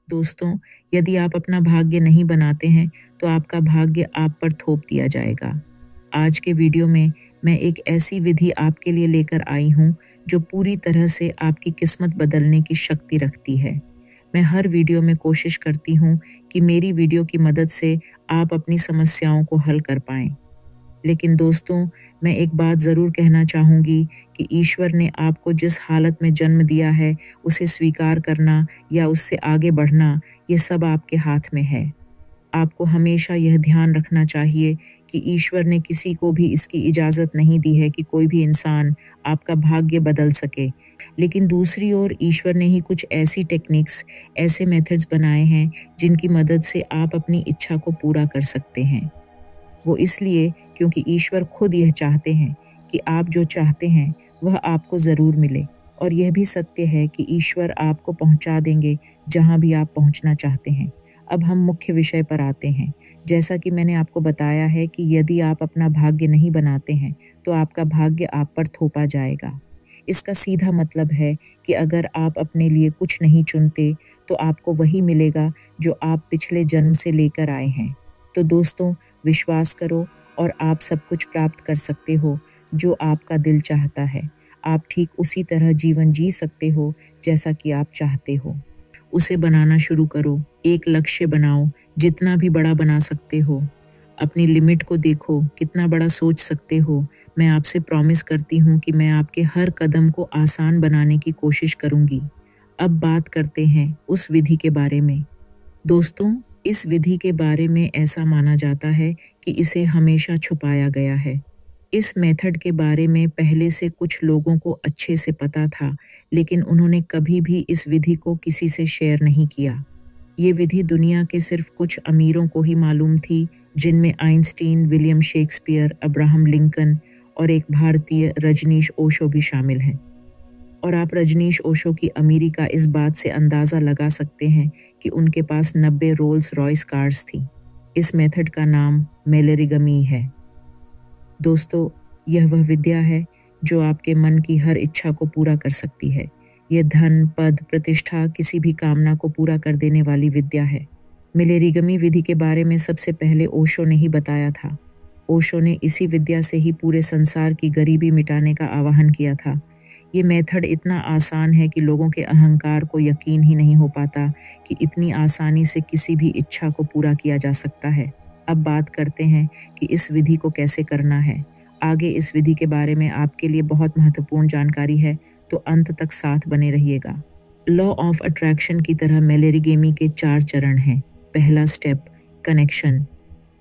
दोस्तों, यदि आप अपना भाग्य नहीं बनाते हैं तो आपका भाग्य आप पर थोप दिया जाएगा। आज के वीडियो में मैं एक ऐसी विधि आपके लिए लेकर आई हूँ जो पूरी तरह से आपकी किस्मत बदलने की शक्ति रखती है। मैं हर वीडियो में कोशिश करती हूँ कि मेरी वीडियो की मदद से आप अपनी समस्याओं को हल कर पाएं। लेकिन दोस्तों, मैं एक बात ज़रूर कहना चाहूँगी कि ईश्वर ने आपको जिस हालत में जन्म दिया है, उसे स्वीकार करना या उससे आगे बढ़ना, ये सब आपके हाथ में है। आपको हमेशा यह ध्यान रखना चाहिए कि ईश्वर ने किसी को भी इसकी इजाज़त नहीं दी है कि कोई भी इंसान आपका भाग्य बदल सके। लेकिन दूसरी ओर ईश्वर ने ही कुछ ऐसी टेक्निक्स, ऐसे मेथड्स बनाए हैं जिनकी मदद से आप अपनी इच्छा को पूरा कर सकते हैं। वो इसलिए क्योंकि ईश्वर खुद यह चाहते हैं कि आप जो चाहते हैं वह आपको ज़रूर मिले, और यह भी सत्य है कि ईश्वर आपको पहुंचा देंगे जहां भी आप पहुंचना चाहते हैं। अब हम मुख्य विषय पर आते हैं। जैसा कि मैंने आपको बताया है कि यदि आप अपना भाग्य नहीं बनाते हैं तो आपका भाग्य आप पर थोपा जाएगा। इसका सीधा मतलब है कि अगर आप अपने लिए कुछ नहीं चुनते तो आपको वही मिलेगा जो आप पिछले जन्म से लेकर आए हैं। तो दोस्तों, विश्वास करो और आप सब कुछ प्राप्त कर सकते हो जो आपका दिल चाहता है। आप ठीक उसी तरह जीवन जी सकते हो जैसा कि आप चाहते हो। उसे बनाना शुरू करो। एक लक्ष्य बनाओ, जितना भी बड़ा बना सकते हो। अपनी लिमिट को देखो, कितना बड़ा सोच सकते हो। मैं आपसे प्रॉमिस करती हूँ कि मैं आपके हर कदम को आसान बनाने की कोशिश करूँगी। अब बात करते हैं उस विधि के बारे में। दोस्तों, इस विधि के बारे में ऐसा माना जाता है कि इसे हमेशा छुपाया गया है। इस मेथड के बारे में पहले से कुछ लोगों को अच्छे से पता था, लेकिन उन्होंने कभी भी इस विधि को किसी से शेयर नहीं किया। ये विधि दुनिया के सिर्फ कुछ अमीरों को ही मालूम थी, जिनमें Einstein, William Shakespeare, Abraham Lincoln और एक भारतीय रजनीश ओशो भी शामिल हैं। और आप रजनीश ओशो की अमीरी का इस बात से अंदाज़ा लगा सकते हैं कि उनके पास 90 रोल्स रॉयस कार्स थी। इस मेथड का नाम मेलेरिगमी है। दोस्तों, यह वह विद्या है जो आपके मन की हर इच्छा को पूरा कर सकती है। यह धन, पद, प्रतिष्ठा, किसी भी कामना को पूरा कर देने वाली विद्या है। मेलेरिगमी विधि के बारे में सबसे पहले ओशो ने ही बताया था। ओशो ने इसी विद्या से ही पूरे संसार की गरीबी मिटाने का आह्वान किया था। ये मेथड इतना आसान है कि लोगों के अहंकार को यकीन ही नहीं हो पाता कि इतनी आसानी से किसी भी इच्छा को पूरा किया जा सकता है। अब बात करते हैं कि इस विधि को कैसे करना है। आगे इस विधि के बारे में आपके लिए बहुत महत्वपूर्ण जानकारी है, तो अंत तक साथ बने रहिएगा। लॉ ऑफ अट्रैक्शन की तरह मेलेरिगमी के 4 चरण हैं। पहला स्टेप, कनेक्शन।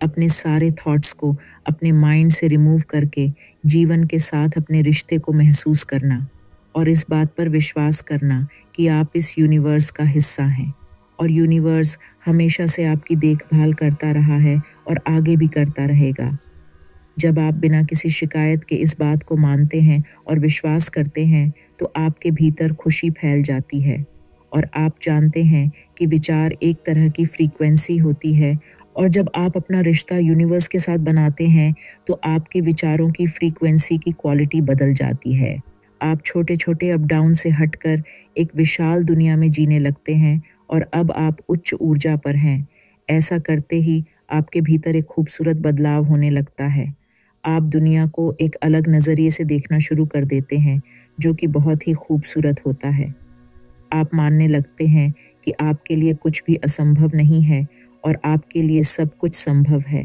अपने सारे थॉट्स को अपने माइंड से रिमूव करके जीवन के साथ अपने रिश्ते को महसूस करना और इस बात पर विश्वास करना कि आप इस यूनिवर्स का हिस्सा हैं और यूनिवर्स हमेशा से आपकी देखभाल करता रहा है और आगे भी करता रहेगा। जब आप बिना किसी शिकायत के इस बात को मानते हैं और विश्वास करते हैं तो आपके भीतर खुशी फैल जाती है और आप जानते हैं कि विचार एक तरह की फ्रीक्वेंसी होती है, और जब आप अपना रिश्ता यूनिवर्स के साथ बनाते हैं तो आपके विचारों की फ्रीक्वेंसी की क्वालिटी बदल जाती है। आप छोटे छोटे अप डाउन से हटकर एक विशाल दुनिया में जीने लगते हैं और अब आप उच्च ऊर्जा पर हैं। ऐसा करते ही आपके भीतर एक खूबसूरत बदलाव होने लगता है। आप दुनिया को एक अलग नज़रिए से देखना शुरू कर देते हैं, जो कि बहुत ही खूबसूरत होता है। आप मानने लगते हैं कि आपके लिए कुछ भी असंभव नहीं है और आपके लिए सब कुछ संभव है।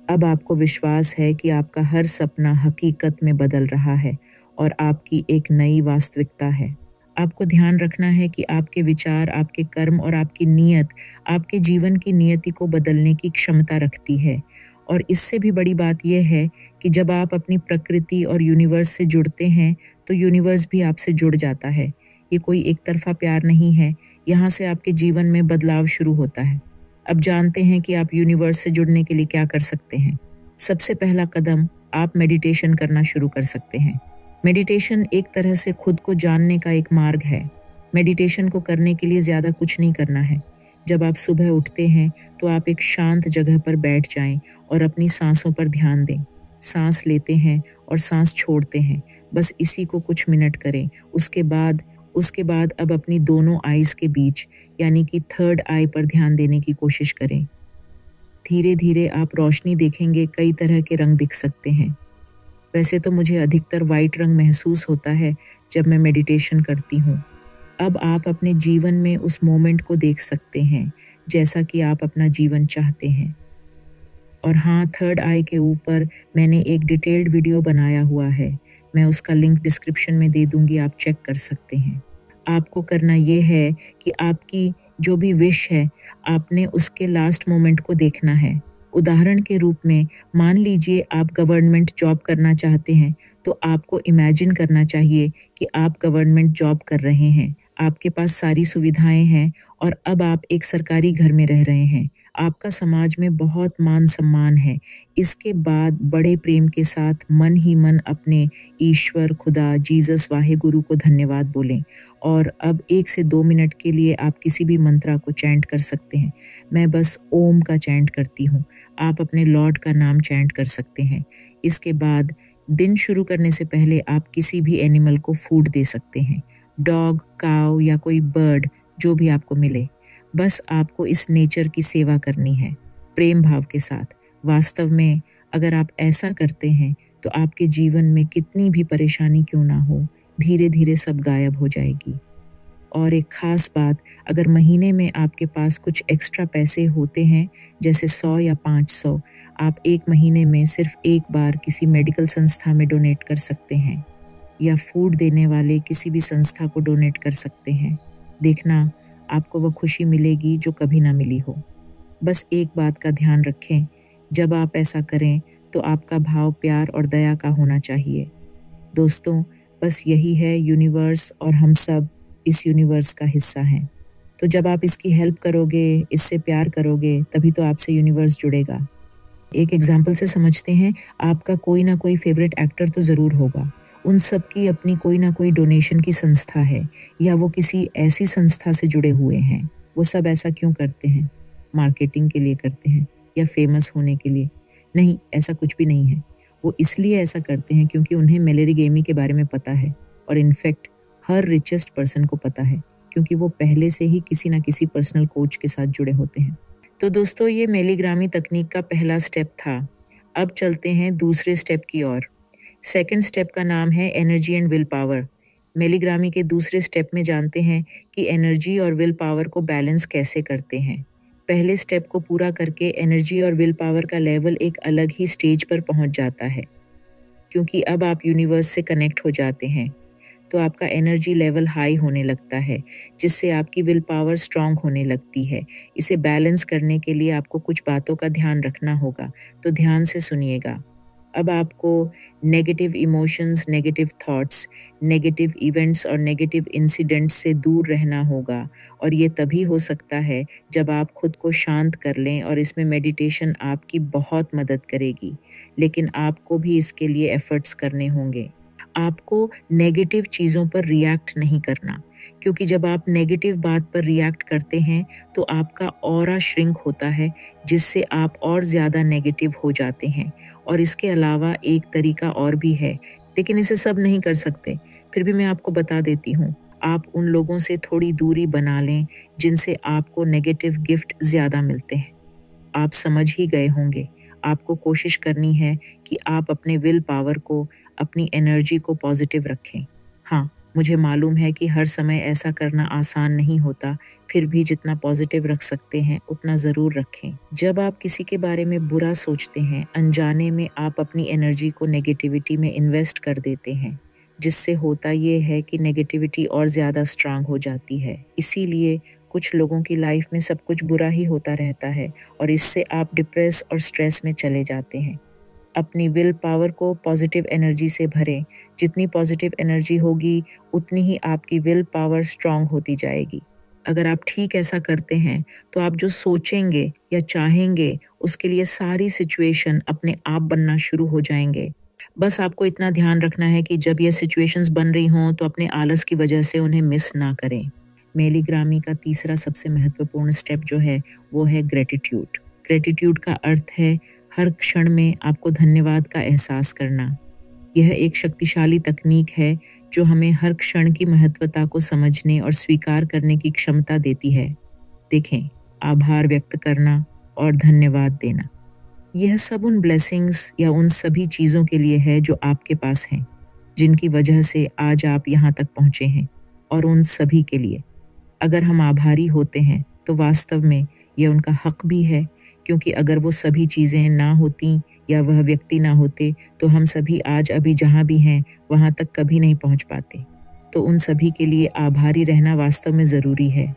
अब आपको विश्वास है कि आपका हर सपना हकीकत में बदल रहा है और आपकी एक नई वास्तविकता है। आपको ध्यान रखना है कि आपके विचार, आपके कर्म और आपकी नीयत आपके जीवन की नियति को बदलने की क्षमता रखती है। और इससे भी बड़ी बात यह है कि जब आप अपनी प्रकृति और यूनिवर्स से जुड़ते हैं तो यूनिवर्स भी आपसे जुड़ जाता है। ये कोई एक तरफा प्यार नहीं है। यहाँ से आपके जीवन में बदलाव शुरू होता है। अब जानते हैं कि आप यूनिवर्स से जुड़ने के लिए क्या कर सकते हैं। सबसे पहला कदम, आप मेडिटेशन करना शुरू कर सकते हैं। मेडिटेशन एक तरह से खुद को जानने का एक मार्ग है। मेडिटेशन को करने के लिए ज़्यादा कुछ नहीं करना है। जब आप सुबह उठते हैं तो आप एक शांत जगह पर बैठ जाएं और अपनी सांसों पर ध्यान दें। सांस लेते हैं और सांस छोड़ते हैं, बस इसी को कुछ मिनट करें। उसके बाद उसके बाद अब अपनी दोनों आईज के बीच यानी कि थर्ड आई पर ध्यान देने की कोशिश करें। धीरे धीरे आप रोशनी देखेंगे, कई तरह के रंग दिख सकते हैं। वैसे तो मुझे अधिकतर वाइट रंग महसूस होता है जब मैं मेडिटेशन करती हूँ। अब आप अपने जीवन में उस मोमेंट को देख सकते हैं जैसा कि आप अपना जीवन चाहते हैं। और हाँ, थर्ड आई के ऊपर मैंने एक डिटेल्ड वीडियो बनाया हुआ है, मैं उसका लिंक डिस्क्रिप्शन में दे दूंगी, आप चेक कर सकते हैं। आपको करना ये है कि आपकी जो भी विश है आपने उसके लास्ट मोमेंट को देखना है। उदाहरण के रूप में मान लीजिए आप गवर्नमेंट जॉब करना चाहते हैं, तो आपको इमेजिन करना चाहिए कि आप गवर्नमेंट जॉब कर रहे हैं, आपके पास सारी सुविधाएं हैं और अब आप एक सरकारी घर में रह रहे हैं, आपका समाज में बहुत मान सम्मान है। इसके बाद बड़े प्रेम के साथ मन ही मन अपने ईश्वर, खुदा, जीसस, वाहे गुरु को धन्यवाद बोलें और अब 1 से 2 मिनट के लिए आप किसी भी मंत्रा को चैंट कर सकते हैं। मैं बस ओम का चैंट करती हूँ, आप अपने लॉर्ड का नाम चैंट कर सकते हैं। इसके बाद दिन शुरू करने से पहले आप किसी भी एनिमल को फूड दे सकते हैं, डॉग, काऊ या कोई बर्ड, जो भी आपको मिले। बस आपको इस नेचर की सेवा करनी है प्रेम भाव के साथ। वास्तव में अगर आप ऐसा करते हैं तो आपके जीवन में कितनी भी परेशानी क्यों ना हो, धीरे धीरे सब गायब हो जाएगी। और एक ख़ास बात, अगर महीने में आपके पास कुछ एक्स्ट्रा पैसे होते हैं जैसे 100 या 500, आप 1 महीने में सिर्फ एक बार किसी मेडिकल संस्था में डोनेट कर सकते हैं या फूड देने वाले किसी भी संस्था को डोनेट कर सकते हैं। देखना, आपको वह खुशी मिलेगी जो कभी ना मिली हो। बस एक बात का ध्यान रखें, जब आप ऐसा करें तो आपका भाव प्यार और दया का होना चाहिए। दोस्तों, बस यही है यूनिवर्स और हम सब इस यूनिवर्स का हिस्सा हैं। तो जब आप इसकी हेल्प करोगे, इससे प्यार करोगे, तभी तो आपसे यूनिवर्स जुड़ेगा। एक एग्जाम्पल से समझते हैं, आपका कोई ना कोई फेवरेट एक्टर तो ज़रूर होगा, उन सब की अपनी कोई ना कोई डोनेशन की संस्था है या वो किसी ऐसी संस्था से जुड़े हुए हैं। वो सब ऐसा क्यों करते हैं? मार्केटिंग के लिए करते हैं या फेमस होने के लिए? नहीं, ऐसा कुछ भी नहीं है। वो इसलिए ऐसा करते हैं क्योंकि उन्हें मेलेरी गेमी के बारे में पता है और इनफैक्ट हर रिचेस्ट पर्सन को पता है, क्योंकि वो पहले से ही किसी ना किसी पर्सनल कोच के साथ जुड़े होते हैं। तो दोस्तों, ये मेलीग्रामी तकनीक का पहला स्टेप था। अब चलते हैं दूसरे स्टेप की ओर। सेकंड स्टेप का नाम है एनर्जी एंड विल पावर। मेलीग्रामी के दूसरे स्टेप में जानते हैं कि एनर्जी और विल पावर को बैलेंस कैसे करते हैं। पहले स्टेप को पूरा करके एनर्जी और विल पावर का लेवल एक अलग ही स्टेज पर पहुंच जाता है, क्योंकि अब आप यूनिवर्स से कनेक्ट हो जाते हैं, तो आपका एनर्जी लेवल हाई होने लगता है, जिससे आपकी विल पावर स्ट्रांग होने लगती है। इसे बैलेंस करने के लिए आपको कुछ बातों का ध्यान रखना होगा, तो ध्यान से सुनिएगा। अब आपको negative emotions, negative thoughts, negative events और नेगेटिव इंसिडेंट्स से दूर रहना होगा, और ये तभी हो सकता है जब आप खुद को शांत कर लें, और इसमें मेडिटेशन आपकी बहुत मदद करेगी, लेकिन आपको भी इसके लिए एफर्ट्स करने होंगे। आपको नेगेटिव चीज़ों पर रिएक्ट नहीं करना, क्योंकि जब आप नेगेटिव बात पर रिएक्ट करते हैं तो आपका ऑरा श्रिंक होता है, जिससे आप और ज़्यादा नेगेटिव हो जाते हैं। और इसके अलावा एक तरीका और भी है, लेकिन इसे सब नहीं कर सकते, फिर भी मैं आपको बता देती हूँ। आप उन लोगों से थोड़ी दूरी बना लें जिनसे आपको नेगेटिव गिफ्ट ज़्यादा मिलते हैं। आप समझ ही गए होंगे। आपको कोशिश करनी है कि आप अपने विल पावर को, अपनी एनर्जी को पॉजिटिव रखें। हाँ, मुझे मालूम है कि हर समय ऐसा करना आसान नहीं होता, फिर भी जितना पॉजिटिव रख सकते हैं उतना ज़रूर रखें। जब आप किसी के बारे में बुरा सोचते हैं, अनजाने में आप अपनी एनर्जी को नेगेटिविटी में इन्वेस्ट कर देते हैं, जिससे होता ये है कि नेगेटिविटी और ज़्यादा स्ट्रांग हो जाती है। इसीलिए कुछ लोगों की लाइफ में सब कुछ बुरा ही होता रहता है और इससे आप डिप्रेस और स्ट्रेस में चले जाते हैं। अपनी विल पावर को पॉजिटिव एनर्जी से भरें। जितनी पॉजिटिव एनर्जी होगी उतनी ही आपकी विल पावर स्ट्रांग होती जाएगी। अगर आप ठीक ऐसा करते हैं तो आप जो सोचेंगे या चाहेंगे उसके लिए सारी सिचुएशन अपने आप बनना शुरू हो जाएंगे। बस आपको इतना ध्यान रखना है कि जब ये सिचुएशंस बन रही हों तो अपने आलस की वजह से उन्हें मिस ना करें। मेलीग्रामी का तीसरा सबसे महत्वपूर्ण स्टेप जो है वो है ग्रेटिट्यूड। ग्रेटिट्यूड का अर्थ है हर क्षण में आपको धन्यवाद का एहसास करना। यह एक शक्तिशाली तकनीक है जो हमें हर क्षण की महत्वता को समझने और स्वीकार करने की क्षमता देती है। देखें, आभार व्यक्त करना और धन्यवाद देना, यह सब उन ब्लेसिंग्स या उन सभी चीज़ों के लिए है जो आपके पास हैं, जिनकी वजह से आज आप यहाँ तक पहुँचे हैं। और उन सभी के लिए अगर हम आभारी होते हैं तो वास्तव में यह उनका हक भी है, क्योंकि अगर वो सभी चीज़ें ना होती या वह व्यक्ति ना होते तो हम सभी आज अभी जहाँ भी हैं वहाँ तक कभी नहीं पहुँच पाते। तो उन सभी के लिए आभारी रहना वास्तव में ज़रूरी है।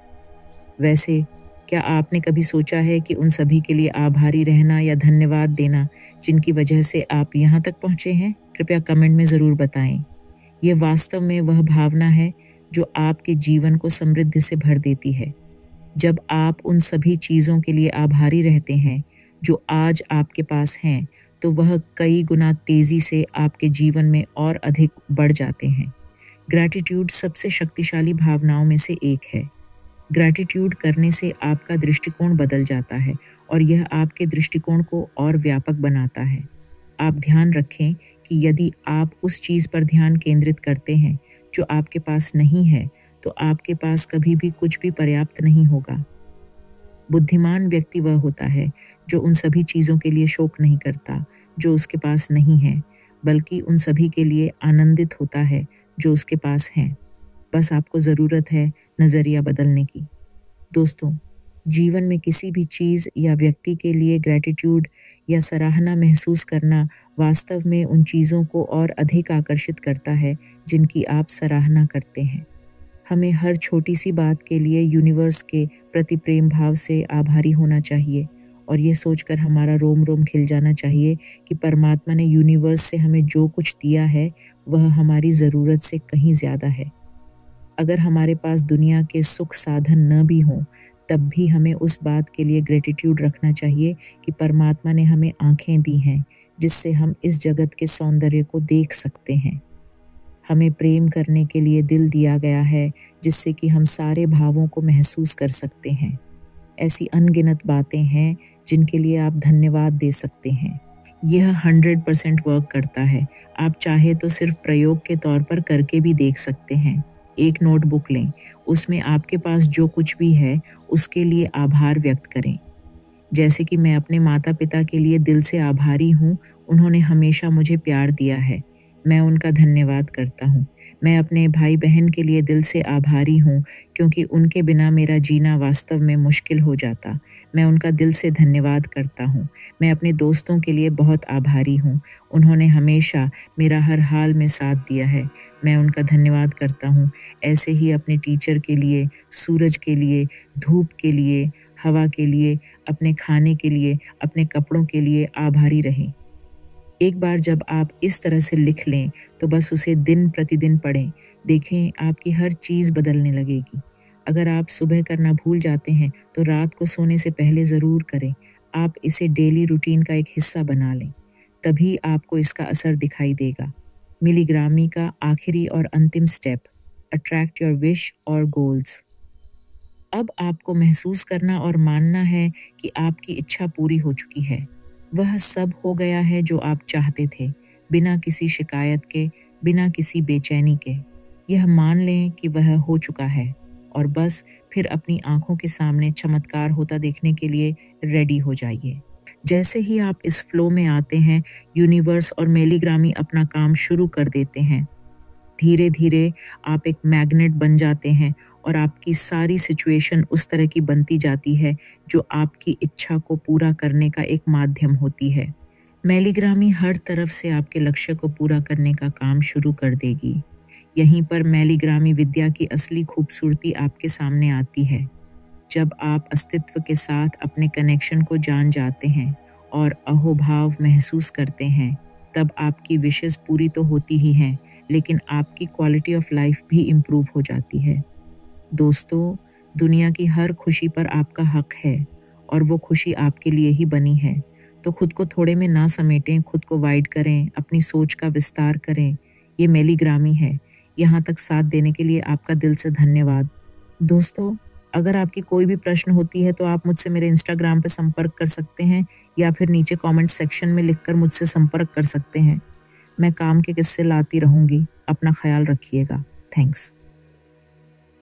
वैसे क्या आपने कभी सोचा है कि उन सभी के लिए आभारी रहना या धन्यवाद देना जिनकी वजह से आप यहाँ तक पहुँचे हैं? कृपया कमेंट में ज़रूर बताएं। यह वास्तव में वह भावना है जो आपके जीवन को समृद्धि से भर देती है। जब आप उन सभी चीज़ों के लिए आभारी रहते हैं जो आज आपके पास हैं, तो वह कई गुना तेज़ी से आपके जीवन में और अधिक बढ़ जाते हैं। ग्रैटिट्यूड सबसे शक्तिशाली भावनाओं में से एक है। ग्रैटिट्यूड करने से आपका दृष्टिकोण बदल जाता है और यह आपके दृष्टिकोण को और व्यापक बनाता है। आप ध्यान रखें कि यदि आप उस चीज़ पर ध्यान केंद्रित करते हैं जो आपके पास नहीं है, तो आपके पास कभी भी कुछ भी पर्याप्त नहीं होगा। बुद्धिमान व्यक्ति वह होता है जो उन सभी चीज़ों के लिए शोक नहीं करता जो उसके पास नहीं है, बल्कि उन सभी के लिए आनंदित होता है जो उसके पास हैं। बस आपको ज़रूरत है नज़रिया बदलने की। दोस्तों, जीवन में किसी भी चीज़ या व्यक्ति के लिए ग्रैटिट्यूड या सराहना महसूस करना वास्तव में उन चीज़ों को और अधिक आकर्षित करता है जिनकी आप सराहना करते हैं। हमें हर छोटी सी बात के लिए यूनिवर्स के प्रति प्रेम भाव से आभारी होना चाहिए और ये सोचकर हमारा रोम रोम खिल जाना चाहिए कि परमात्मा ने यूनिवर्स से हमें जो कुछ दिया है वह हमारी ज़रूरत से कहीं ज़्यादा है। अगर हमारे पास दुनिया के सुख साधन न भी हों, तब भी हमें उस बात के लिए ग्रेटिट्यूड रखना चाहिए कि परमात्मा ने हमें आँखें दी हैं जिससे हम इस जगत के सौंदर्य को देख सकते हैं। हमें प्रेम करने के लिए दिल दिया गया है जिससे कि हम सारे भावों को महसूस कर सकते हैं। ऐसी अनगिनत बातें हैं जिनके लिए आप धन्यवाद दे सकते हैं। यह 100% वर्क करता है। आप चाहे तो सिर्फ प्रयोग के तौर पर करके भी देख सकते हैं। एक नोटबुक लें, उसमें आपके पास जो कुछ भी है उसके लिए आभार व्यक्त करें। जैसे कि मैं अपने माता पिता के लिए दिल से आभारी हूँ, उन्होंने हमेशा मुझे प्यार दिया है, मैं उनका धन्यवाद करता हूँ। मैं अपने भाई बहन के लिए दिल से आभारी हूँ क्योंकि उनके बिना मेरा जीना वास्तव में मुश्किल हो जाता। मैं उनका दिल से धन्यवाद करता हूँ। मैं अपने दोस्तों के लिए बहुत आभारी हूँ, उन्होंने हमेशा मेरा हर हाल में साथ दिया है, मैं उनका धन्यवाद करता हूँ। ऐसे ही अपने टीचर के लिए, सूरज के लिए, धूप के लिए, हवा के लिए, अपने खाने के लिए, अपने कपड़ों के लिए आभारी रहें। एक बार जब आप इस तरह से लिख लें तो बस उसे दिन प्रतिदिन पढ़ें। देखें, आपकी हर चीज़ बदलने लगेगी। अगर आप सुबह करना भूल जाते हैं तो रात को सोने से पहले ज़रूर करें। आप इसे डेली रूटीन का एक हिस्सा बना लें, तभी आपको इसका असर दिखाई देगा। मिलीग्रामी का आखिरी और अंतिम स्टेप, अट्रैक्ट योर विश और गोल्स। अब आपको महसूस करना और मानना है कि आपकी इच्छा पूरी हो चुकी है। वह सब हो गया है जो आप चाहते थे, बिना किसी शिकायत के, बिना किसी बेचैनी के। यह मान लें कि वह हो चुका है और बस फिर अपनी आंखों के सामने चमत्कार होता देखने के लिए रेडी हो जाइए। जैसे ही आप इस फ्लो में आते हैं, यूनिवर्स और मिलीग्रामी अपना काम शुरू कर देते हैं। धीरे धीरे आप एक मैग्नेट बन जाते हैं और आपकी सारी सिचुएशन उस तरह की बनती जाती है जो आपकी इच्छा को पूरा करने का एक माध्यम होती है। मिलीग्रामी हर तरफ से आपके लक्ष्य को पूरा करने का काम शुरू कर देगी। यहीं पर मिलीग्रामी विद्या की असली खूबसूरती आपके सामने आती है। जब आप अस्तित्व के साथ अपने कनेक्शन को जान जाते हैं और अहोभाव महसूस करते हैं, तब आपकी विशेष पूरी तो होती ही हैं, लेकिन आपकी क्वालिटी ऑफ लाइफ भी इम्प्रूव हो जाती है। दोस्तों, दुनिया की हर खुशी पर आपका हक है और वो खुशी आपके लिए ही बनी है। तो खुद को थोड़े में ना समेटें, खुद को वाइड करें, अपनी सोच का विस्तार करें। ये मिलीग्रामी है। यहाँ तक साथ देने के लिए आपका दिल से धन्यवाद। दोस्तों, अगर आपकी कोई भी प्रश्न होती है तो आप मुझसे मेरे इंस्टाग्राम पर संपर्क कर सकते हैं या फिर नीचे कमेंट सेक्शन में लिखकर मुझसे संपर्क कर सकते हैं। मैं काम के किस्से लाती रहूँगी। अपना ख्याल रखिएगा। थैंक्स।